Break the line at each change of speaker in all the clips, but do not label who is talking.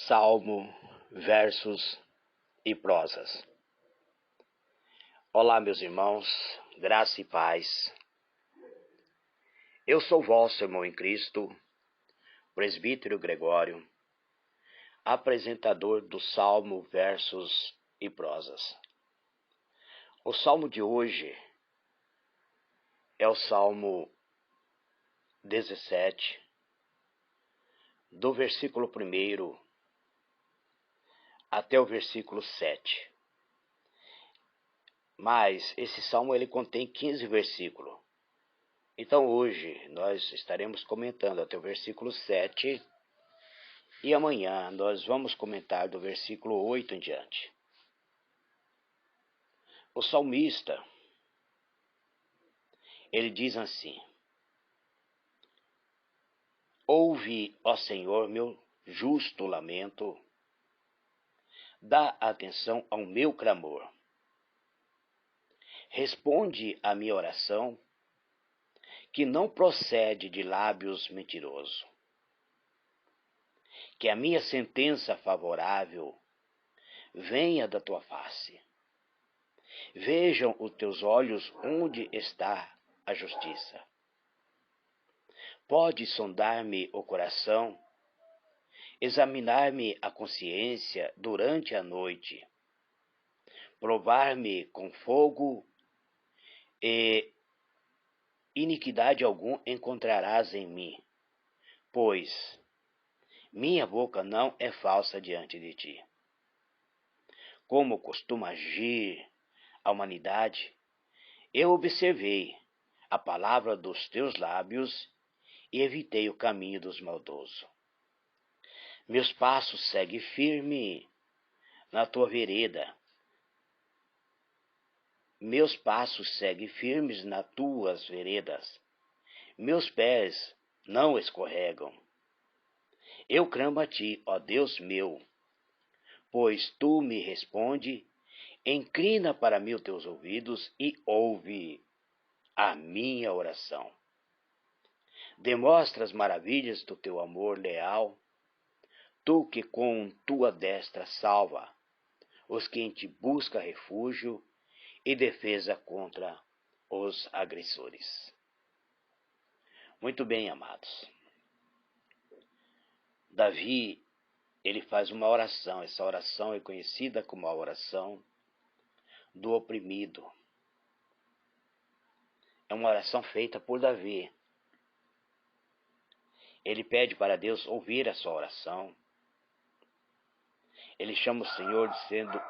Salmo, versos e prosas. Olá, meus irmãos, graça e paz. Eu sou vosso irmão em Cristo, presbítero Gregório, apresentador do Salmo, versos e prosas. O salmo de hoje é o Salmo 17, do versículo 1 até o versículo 7. Mas esse salmo ele contém 15 versículos. Então hoje nós estaremos comentando até o versículo 7 e amanhã nós vamos comentar do versículo 8 em diante. O salmista, ele diz assim: Ouve, ó Senhor, meu justo lamento, dá atenção ao meu clamor. Responde à minha oração, que não procede de lábios mentirosos. Que a minha sentença favorável venha da tua face. Vejam os teus olhos onde está a justiça. Pode sondar-me o coração, examinar-me a consciência durante a noite, provar-me com fogo e iniquidade algum encontrarás em mim, pois minha boca não é falsa diante de ti. Como costuma agir a humanidade, eu observei a palavra dos teus lábios e evitei o caminho dos maldosos. Meus passos seguem firme na tua vereda. Meus passos seguem firmes nas tuas veredas. Meus pés não escorregam. Eu clamo a ti, ó Deus meu, pois tu me responde. Inclina para mim os teus ouvidos e ouve a minha oração. Demonstra as maravilhas do teu amor leal, tu que com tua destra salva os que em ti buscam refúgio e defesa contra os agressores. Muito bem, amados. Davi, ele faz uma oração. Essa oração é conhecida como a oração do oprimido. É uma oração feita por Davi. Ele pede para Deus ouvir a sua oração. Ele chama o Senhor de sendo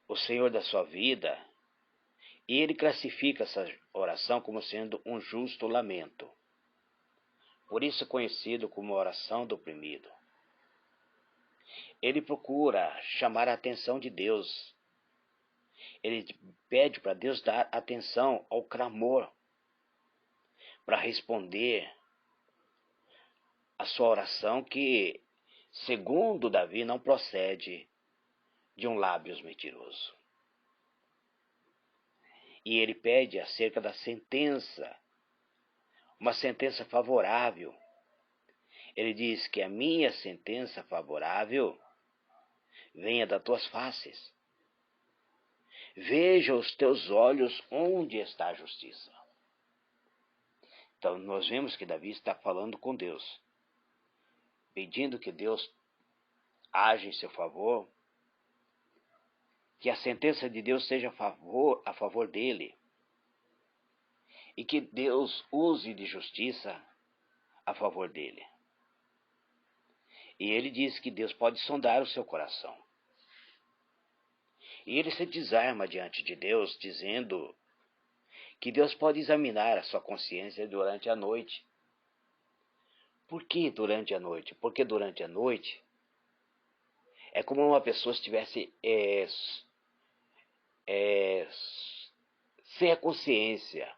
o Senhor da sua vida. E ele classifica essa oração como sendo um justo lamento. Por isso é conhecido como a oração do oprimido. Ele procura chamar a atenção de Deus. Ele pede para Deus dar atenção ao clamor, para responder a sua oração que, segundo Davi, não procede de um lábios mentiroso. E ele pede acerca da sentença, uma sentença favorável. Ele diz que a minha sentença favorável venha das tuas faces. Veja os teus olhos onde está a justiça. Então nós vemos que Davi está falando com Deus, pedindo que Deus age em seu favor, que a sentença de Deus seja a favor dele, e que Deus use de justiça a favor dele. E ele diz que Deus pode sondar o seu coração. E ele se desarma diante de Deus, dizendo que Deus pode examinar a sua consciência durante a noite. Por que durante a noite? Porque durante a noite é como uma pessoa estivesse sem a consciência,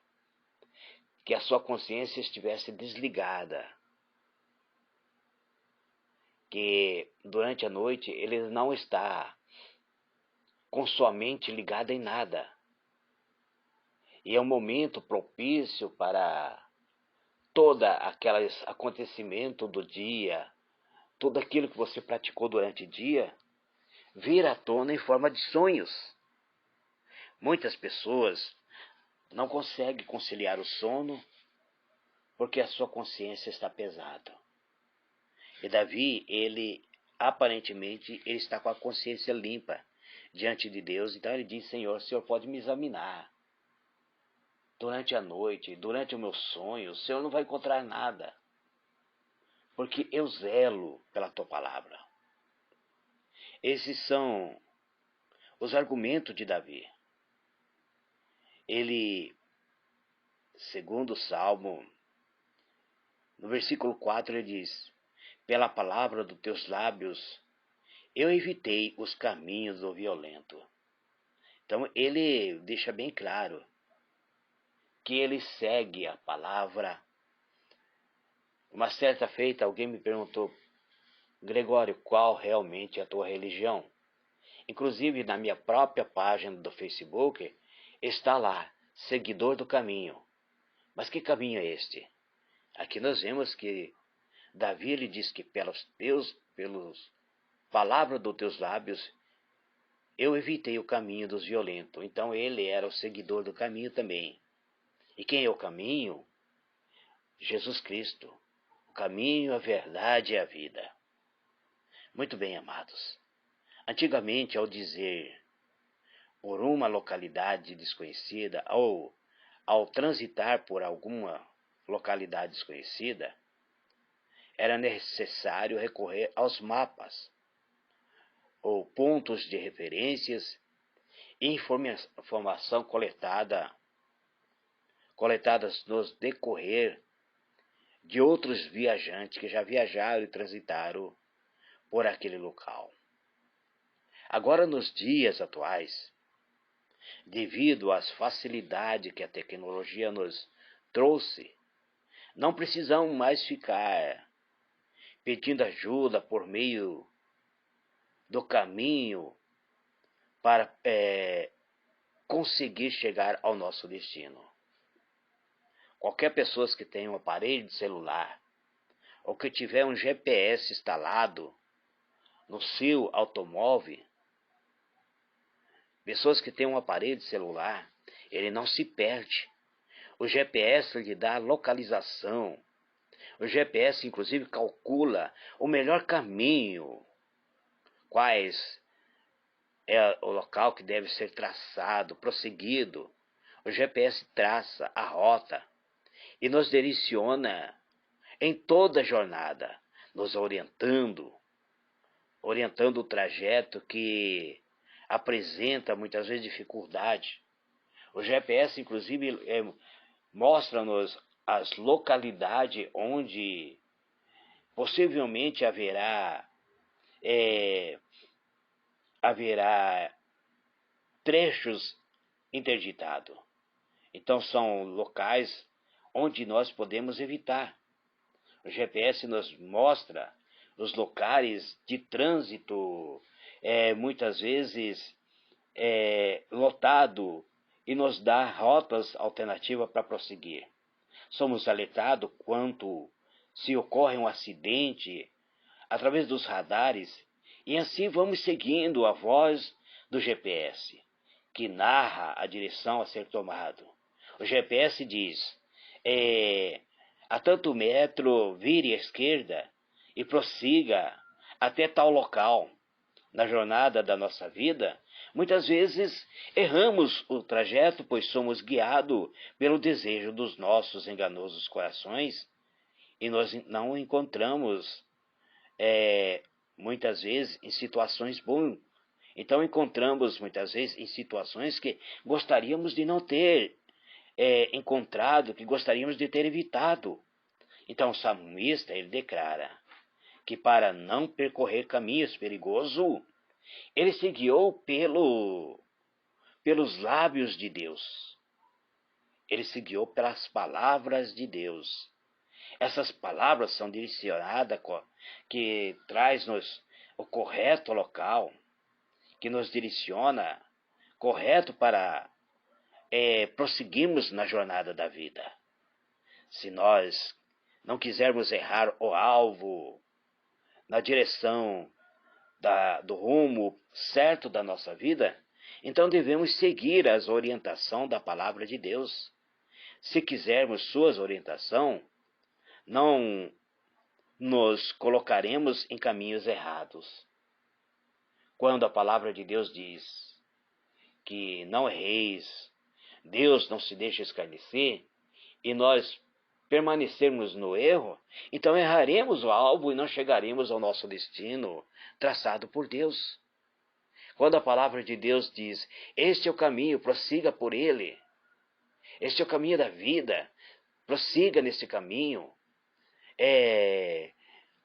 que a sua consciência estivesse desligada, que durante a noite ele não está com sua mente ligada em nada. E é um momento propício para todo aquele acontecimento do dia, tudo aquilo que você praticou durante o dia vir à tona em forma de sonhos. Muitas pessoas não conseguem conciliar o sono porque a sua consciência está pesada. E Davi, aparentemente, ele está com a consciência limpa diante de Deus. Então ele diz: Senhor, o Senhor pode me examinar durante a noite, durante o meu sonho. O Senhor não vai encontrar nada, porque eu zelo pela tua palavra. Esses são os argumentos de Davi. Ele, segundo o Salmo, no versículo 4, ele diz: pela palavra dos teus lábios eu evitei os caminhos do violento. Então ele deixa bem claro que ele segue a palavra. Uma certa feita alguém me perguntou: Gregório, qual realmente é a tua religião? Inclusive na minha própria página do Facebook está lá, seguidor do caminho. Mas que caminho é este? Aqui nós vemos que Davi ele diz que pelos palavras dos teus lábios eu evitei o caminho dos violentos. Então ele era o seguidor do caminho também. E quem é o caminho? Jesus Cristo. O caminho, a verdade e a vida. Muito bem, amados. Antigamente, ao dizer por uma localidade desconhecida ou ao transitar por alguma localidade desconhecida, era necessário recorrer aos mapas ou pontos de referências e informação coletadas nos decorrer de outros viajantes que já viajaram e transitaram por aquele local. Agora, nos dias atuais, devido às facilidades que a tecnologia nos trouxe, não precisamos mais ficar pedindo ajuda por meio do caminho para conseguir chegar ao nosso destino. Qualquer pessoa que tenha um aparelho de celular ou que tiver um GPS instalado no seu automóvel, pessoas que têm um aparelho de celular, ele não se perde. O GPS lhe dá a localização. O GPS, inclusive, calcula o melhor caminho, quais é o local que deve ser traçado, prosseguido. O GPS traça a rota e nos direciona em toda a jornada, nos orientando o trajeto que apresenta muitas vezes dificuldade. O GPS, inclusive, mostra-nos as localidades onde possivelmente haverá trechos interditados. Então são locais onde nós podemos evitar. O GPS nos mostra os locais de trânsito, muitas vezes lotado, e nos dá rotas alternativas para prosseguir. Somos alertados quanto se ocorre um acidente através dos radares, e assim vamos seguindo a voz do GPS, que narra a direção a ser tomado. O GPS diz: a tanto metro, vire à esquerda e prossiga até tal local. Na jornada da nossa vida, muitas vezes erramos o trajeto, pois somos guiados pelo desejo dos nossos enganosos corações e nós não encontramos, muitas vezes, em situações boas. Então encontramos, muitas vezes, em situações que gostaríamos de não ter encontrado, que gostaríamos de ter evitado. Então o salmista, ele declara que para não percorrer caminhos perigosos, ele se guiou pelos lábios de Deus. Ele se guiou pelas palavras de Deus. Essas palavras são direcionadas, que traz-nos o correto local, que nos direciona correto para prosseguirmos na jornada da vida. Se nós não quisermos errar o alvo na direção do rumo certo da nossa vida, então devemos seguir as orientações da palavra de Deus. Se quisermos suas orientações, não nos colocaremos em caminhos errados. Quando a palavra de Deus diz que não erreis, Deus não se deixa escarnecer, e nós permanecermos no erro, então erraremos o alvo e não chegaremos ao nosso destino traçado por Deus. Quando a palavra de Deus diz, este é o caminho, prossiga por ele, este é o caminho da vida, prossiga nesse caminho,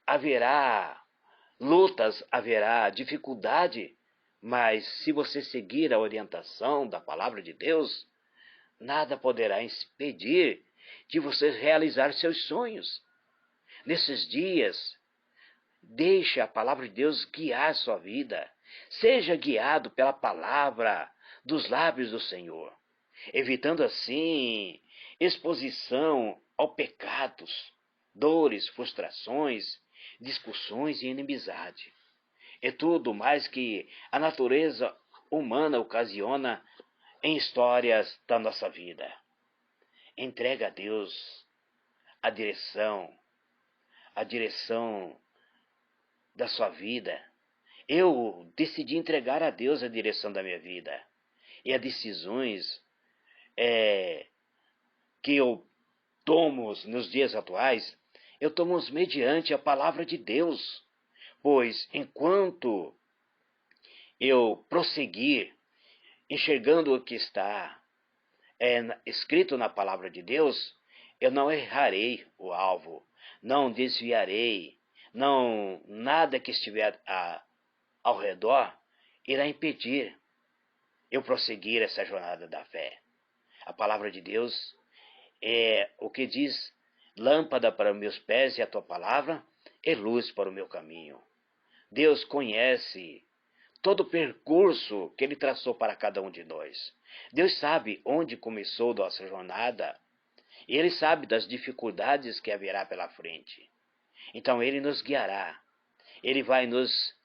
haverá lutas, haverá dificuldade, mas se você seguir a orientação da palavra de Deus, nada poderá impedir de você realizar seus sonhos. Nesses dias, deixe a palavra de Deus guiar sua vida. Seja guiado pela palavra dos lábios do Senhor, evitando assim exposição ao pecados, dores, frustrações, discussões e inimizade. É tudo mais que a natureza humana ocasiona em histórias da nossa vida. Entrega a Deus a direção da sua vida. Eu decidi entregar a Deus a direção da minha vida. E as decisões que eu tomo nos dias atuais, eu tomo mediante a palavra de Deus. Pois enquanto eu prosseguir enxergando o que está escrito na palavra de Deus, eu não errarei o alvo, não desviarei, nada que estiver ao redor irá impedir eu prosseguir essa jornada da fé. A palavra de Deus é o que diz, lâmpada para os meus pés e a tua palavra é luz para o meu caminho. Deus conhece todo o percurso que Ele traçou para cada um de nós. Deus sabe onde começou nossa jornada. E Ele sabe das dificuldades que haverá pela frente. Então Ele nos guiará. Ele vai nos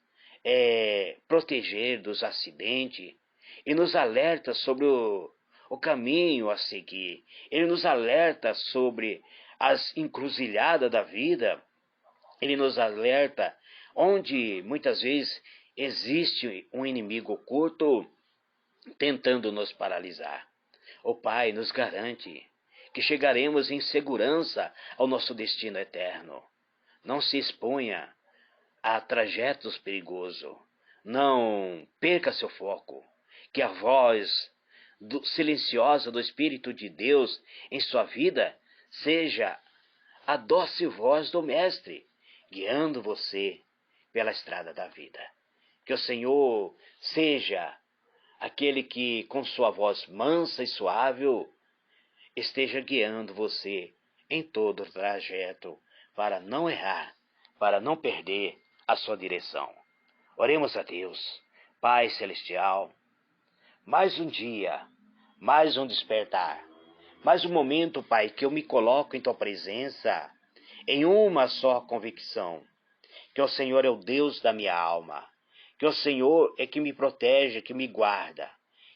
proteger dos acidentes e nos alerta sobre o caminho a seguir. Ele nos alerta sobre as encruzilhadas da vida. Ele nos alerta onde muitas vezes existe um inimigo oculto tentando nos paralisar. O Pai nos garante que chegaremos em segurança ao nosso destino eterno. Não se exponha a trajetos perigosos. Não perca seu foco. Que a voz silenciosa do Espírito de Deus em sua vida seja a doce voz do Mestre, guiando você pela estrada da vida. Que o Senhor seja aquele que, com sua voz mansa e suave, esteja guiando você em todo o trajeto, para não errar, para não perder a sua direção. Oremos a Deus. Pai Celestial, mais um dia, mais um despertar, mais um momento, Pai, que eu me coloco em Tua presença, em uma só convicção, que o Senhor é o Deus da minha alma, que o Senhor é que me protege, que me guarda,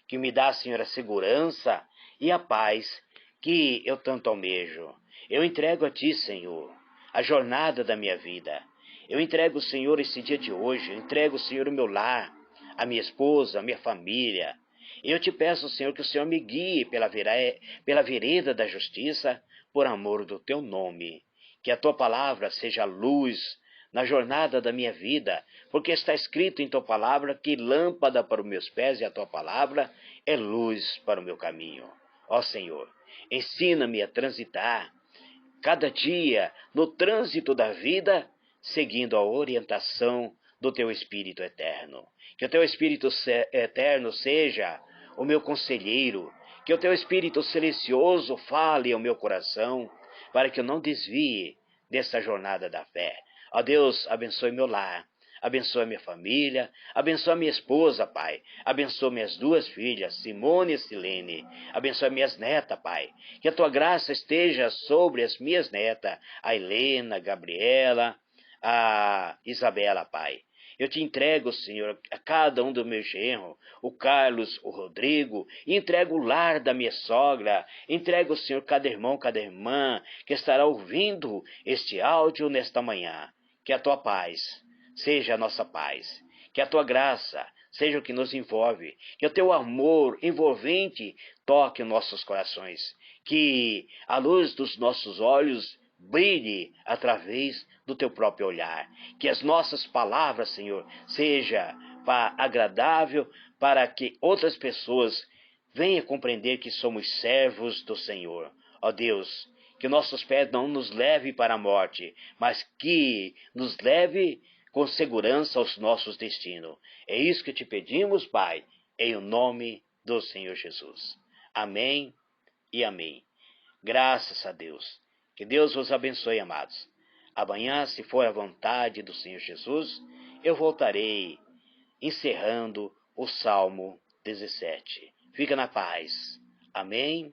que me dá, Senhor, a segurança e a paz que eu tanto almejo. Eu entrego a Ti, Senhor, a jornada da minha vida. Eu entrego, Senhor, esse dia de hoje. Eu entrego, Senhor, o meu lar, a minha esposa, a minha família. Eu te peço, Senhor, que o Senhor me guie pela vereda da justiça, por amor do Teu nome. Que a Tua palavra seja luz na jornada da minha vida, porque está escrito em Tua palavra que lâmpada para os meus pés e a Tua palavra é luz para o meu caminho. Ó Senhor, ensina-me a transitar cada dia no trânsito da vida, seguindo a orientação do Teu Espírito eterno. Que o Teu Espírito eterno seja o meu conselheiro, que o Teu Espírito silencioso fale ao meu coração, para que eu não desvie dessa jornada da fé. Ó Deus, abençoe meu lar, abençoe minha família, abençoe minha esposa, Pai, abençoe minhas duas filhas, Simone e Silene, abençoe minhas netas, Pai, que a Tua graça esteja sobre as minhas netas, a Helena, a Gabriela, a Isabela, Pai. Eu te entrego, Senhor, a cada um do meu genro, o Carlos, o Rodrigo, e entrego o lar da minha sogra, entrego, Senhor, cada irmão, cada irmã que estará ouvindo este áudio nesta manhã. Que a tua paz seja a nossa paz, que a tua graça seja o que nos envolve, que o teu amor envolvente toque nossos corações, que a luz dos nossos olhos brilhe através do teu próprio olhar, que as nossas palavras, Senhor, seja agradável para que outras pessoas venham compreender que somos servos do Senhor. Ó Deus, que nossos pés não nos leve para a morte, mas que nos leve com segurança aos nossos destinos. É isso que te pedimos, Pai, em o nome do Senhor Jesus. Amém e amém. Graças a Deus. Que Deus vos abençoe, amados. Amanhã, se for a vontade do Senhor Jesus, eu voltarei encerrando o Salmo 17. Fica na paz. Amém